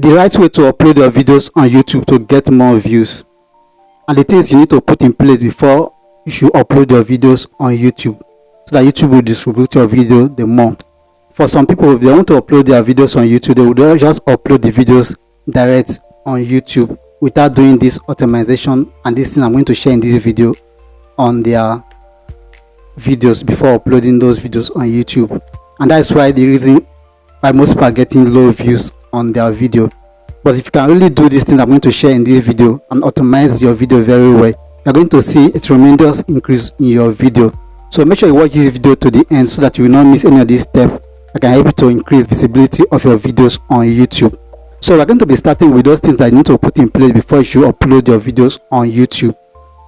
the right way to upload your videos on YouTube to get more views, and the things you need to put in place before you should upload your videos on YouTube, so that YouTube will distribute your video the more. For some people, if they want to upload their videos on YouTube, they would just upload the videos direct on YouTube without doing this optimization and this thing I'm going to share in this video on their videos before uploading those videos on YouTube. And that's why the reason why most people are getting low views on their video. But if you can really do this thing I'm going to share in this video and optimize your video very well, you're going to see a tremendous increase in your video. So make sure you watch this video to the end so that you will not miss any of these steps that can help you to increase visibility of your videos on YouTube. So we're going to be starting with those things that you need to put in place before you should upload your videos on YouTube.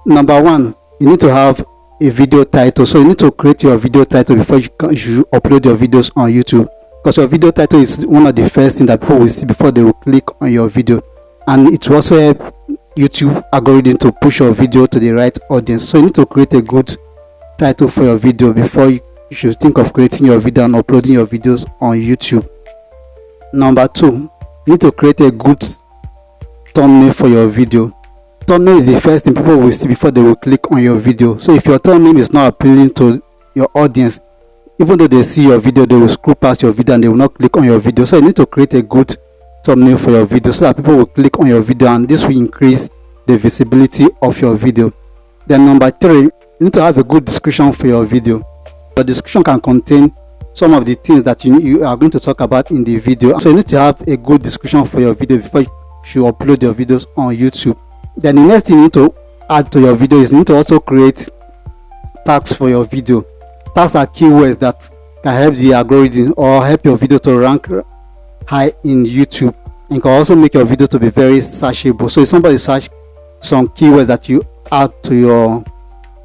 Number one, you need to have a video title. So you need to create your video title before you should upload your videos on YouTube, because your video title is one of the first things that people will see before they will click on your video, and it will also help YouTube algorithm to push your video to the right audience. So you need to create a good title for your video before you should think of creating your video and uploading your videos on YouTube. Number two, you need to create a good thumbnail for your video. Thumbnail is the first thing people will see before they will click on your video. So if your thumbnail is not appealing to your audience, even though they see your video, they will scroll past your video and they will not click on your video. So you need to create a good thumbnail for your video so that people will click on your video, and this will increase the visibility of your video. Then number three, you need to have a good description for your video. The description can contain some of the things that you are going to talk about in the video. So you need to have a good description for your video before you should upload your videos on YouTube. Then the next thing you need to add to your video is you need to also create tags for your video. Tags are keywords that can help the algorithm or help your video to rank high in YouTube, and can also make your video to be very searchable. So if somebody search some keywords that you add to your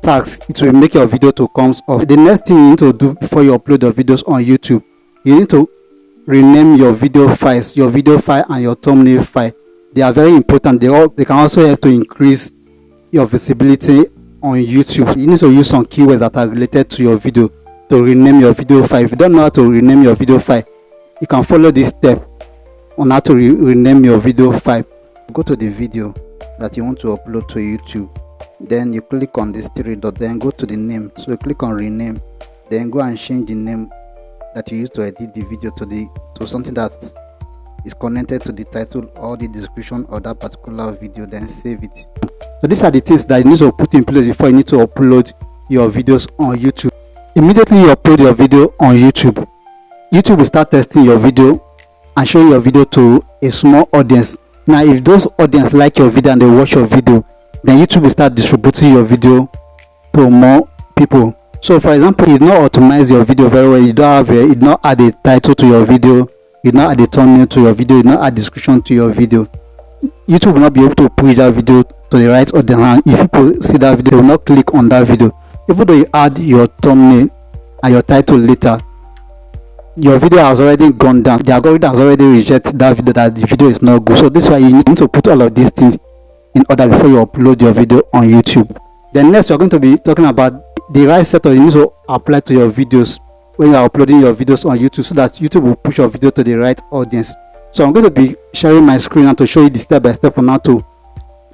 tags, it will make your video to come up. The next thing you need to do before you upload your videos on YouTube, you need to rename your video files, your video file and your thumbnail file. They are very important. They can also help to increase your visibility on YouTube. You need to use some keywords that are related to your video to rename your video file. If you don't know how to rename your video file, you can follow this step on how to rename your video file. Go to the video that you want to upload to YouTube, then you click on this three dot, then go to the name. So you click on rename, then go and change the name that you used to edit the video to something that is connected to the title or the description of that particular video, then save it. So these are the things that you need to put in place before you need to upload your videos on YouTube. Immediately you upload your video on YouTube, YouTube will start testing your video and show your video to a small audience. Now if those audience like your video and they watch your video, then YouTube will start distributing your video to more people. So for example, you not optimize your video very well, you not add a title to your video, you not add a thumbnail to your video, you not add description to your video, YouTube will not be able to push that video to the right audience, and if people see that video, they will not click on that video. Even though you add your thumbnail and your title later, your video has already gone down. The algorithm has already rejected that video, that the video is not good. So this is why you need to put all of these things in order before you upload your video on YouTube. Then next, we're going to be talking about the right setup you need to apply to your videos when you are uploading your videos on YouTube, so that YouTube will push your video to the right audience. So I'm going to be sharing my screen now to show you the step by step on how to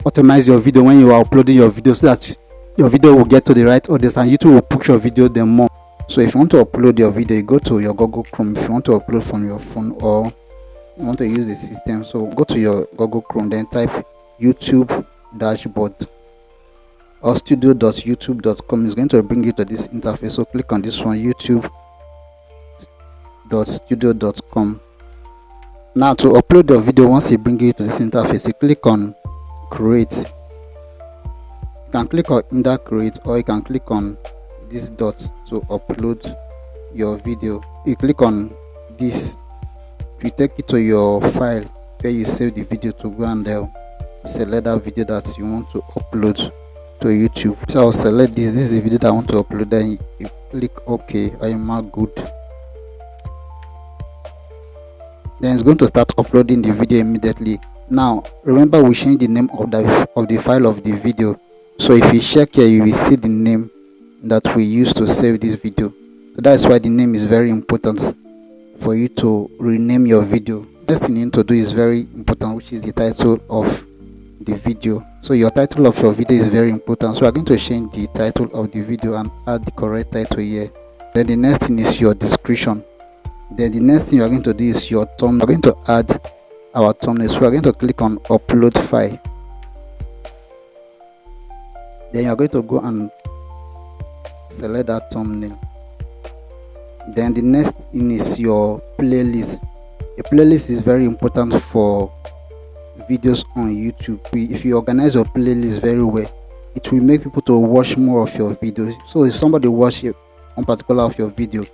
optimize your video when you are uploading your video, so that your video will get to the right audience and YouTube will push your video the more. So if you want to upload your video, you go to your Google Chrome. If you want to upload from your phone or you want to use the system, so go to your Google Chrome, then type YouTube dashboard or studio.youtube.com. It's going to bring you to this interface. So click on this one, youtube.studio.com. Now to upload your video, once it brings you to this interface, you click on create. You can click on either create, or you can click on this dot to upload your video. You click on this, it will take you to your file where you save the video, to go and select that video that you want to upload to YouTube. So I'll select this is the video that I want to upload, then you click OK, or you mark good. Then it's going to start uploading the video immediately. Now remember, we changed the name of the file of the video. So if you check here, you will see the name that we used to save this video. So that's why the name is very important for you to rename your video Next thing you need to do is very important, which is the title of the video. So your title of your video is very important, so we are going to change the title of the video and add the correct title here. Then the next thing is your description. Then the next thing you are going to do is your thumbnail. We are going to add our thumbnail, so we are going to click on upload file. Then you are going to go and select that thumbnail. Then the next thing is your playlist. A playlist is very important for videos on YouTube. If you organize your playlist very well, it will make people to watch more of your videos. So if somebody watch one particular of your video,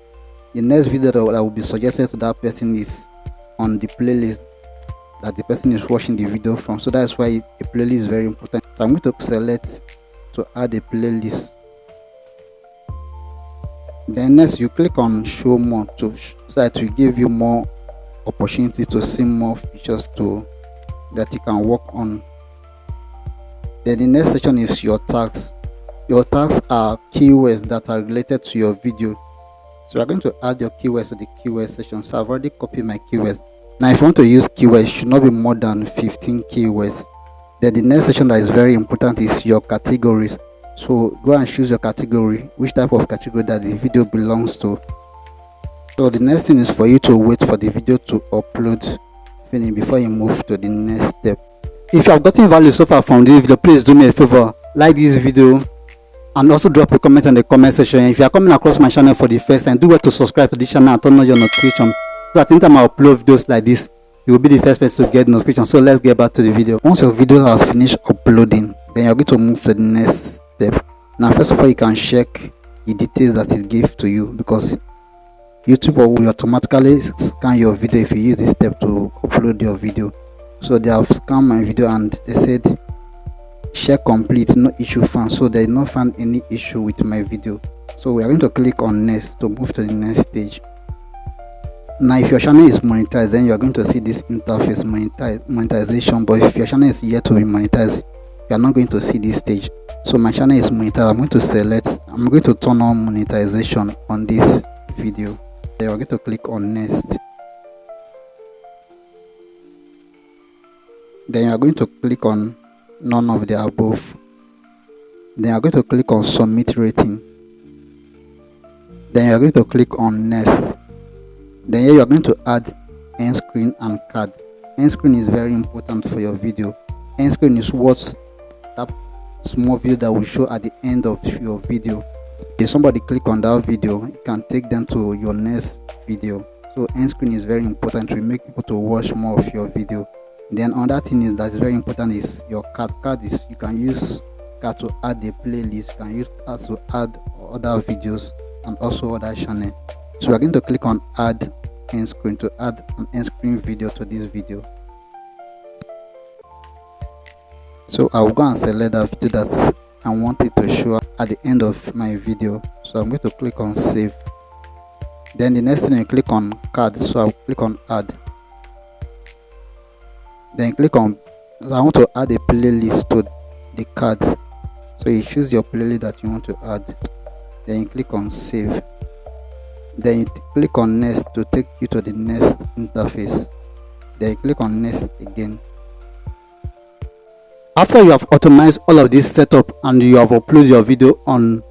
the next video that will be suggested to that person is on the playlist that the person is watching the video from. So that's why a playlist is very important. So I'm going to select to add a playlist. Then next you click on show more so that will give you more opportunity to see more features that you can work on. Then the next section is your tags. Your tags are keywords that are related to your video. So we're going to add your keywords to the keyword section. So I've already copied my keywords. Now if you want to use keywords, it should not be more than 15 keywords. Then the next section that is very important is your categories. So go and choose your category, which type of category that the video belongs to. So the next thing is for you to wait for the video to upload finish before you move to the next step. If you have gotten value so far from this video, please do me a favor, like this video and also drop a comment in the comment section. If you are coming across my channel for the first time, do well to subscribe to this channel and turn on your notification so that anytime I upload videos like this, you will be the first person to get notification. So let's get back to the video. Once your video has finished uploading, then you're going to move to the next step. Now first of all, you can check the details that it gives to you, because YouTube will automatically scan your video if you use this step to upload your video. So they have scanned my video and they said check complete, no issue found. So they did not find any issue with my video. So we are going to click on next to move to the next stage. Now if your channel is monetized, then you are going to see this interface monetization. But if your channel is yet to be monetized, you are not going to see this stage. So my channel is monetized. I'm going to turn on monetization on this video. Then we're going to click on next. Then you are going to click on none of the above. Then you are going to click on submit rating. Then you are going to click on next. Then here you are going to add end screen and card. End screen is very important for your video. End screen is what that small video that will show at the end of your video. If somebody click on that video, it can take them to your next video. So end screen is very important to make people to watch more of your video. Then another thing is that's very important is your card. Card is, you can use card to add a playlist, you can use card to add other videos and also other channel. So we're going to click on add end screen to add an end screen video to this video. So I'll go and select that video that I want it to show at the end of my video. So I'm going to click on save. Then the next thing you click on card, so I'll click on add. Then click on, I want to add a playlist to the card. So you choose your playlist that you want to add. Then you click on save. Then you click on next to take you to the next interface. Then you click on next again. After you have optimized all of this setup and you have uploaded your video on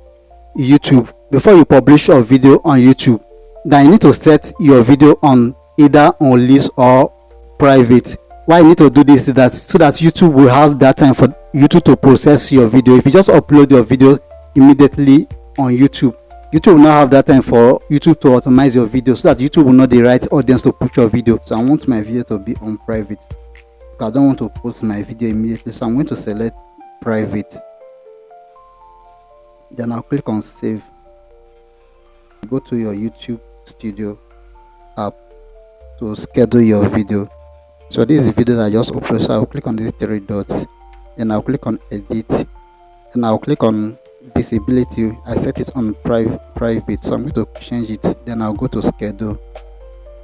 YouTube, before you publish your video on YouTube, then you need to set your video on either on list or private. Why you need to do this is that so that YouTube will have that time for YouTube to process your video. If you just upload your video immediately on YouTube, YouTube will not have that time for YouTube to optimize your video, so that YouTube will know the right audience to put your video. So I want my video to be on private. I don't want to post my video immediately, so I'm going to select private. Then I'll click on save. Go to your YouTube Studio app to schedule your video. So this is the video that I just uploaded. So I'll click on these three dots. Then I'll click on edit. And I'll click on visibility. I set it on private, so I'm going to change it. Then I'll go to schedule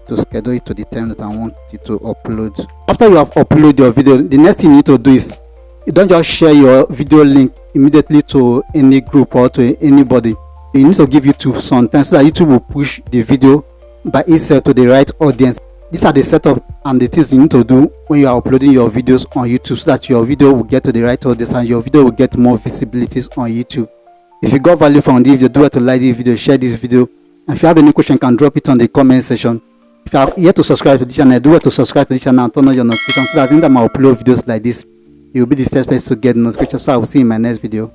it to the time that I want it to upload. After you have uploaded your video, the next thing you need to do is you don't just share your video link immediately to any group or to anybody. You need to give YouTube some time so that YouTube will push the video by itself to the right audience. These are the setup and the things you need to do when you are uploading your videos on YouTube, so that your video will get to the right audience and your video will get more visibilities on YouTube. If you got value from this video, do it to like this video, share this video, and if you have any question, you can drop it on the comment section. If you are yet to subscribe to this channel, do it to subscribe to this channel and turn on your notifications, so that anytime I upload videos like this, you will be the first person to get notifications. So I will see you in my next video.